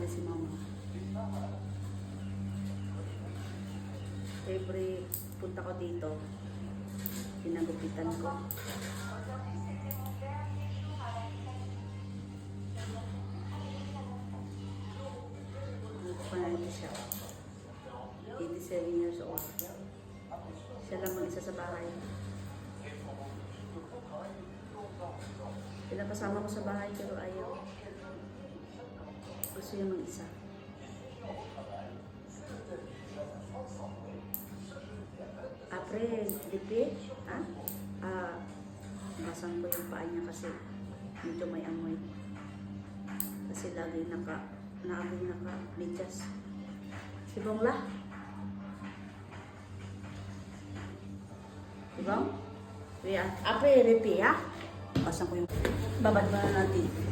importante si mama. Every punta ko dito, pinagupitan ko. Ano siya? 87 years old. Siya lang mag-isa sa bahay. Pinapasama ko sa bahay pero ayaw. Gusto niya mag-isa. April, lipit? Ha? Basan ko yung paa niya kasi medyo may amoy. Kasi lagi naka-bigas. Si Bongla? Si Bong? April, lipit ha? Basan ko yung babad mo na natin.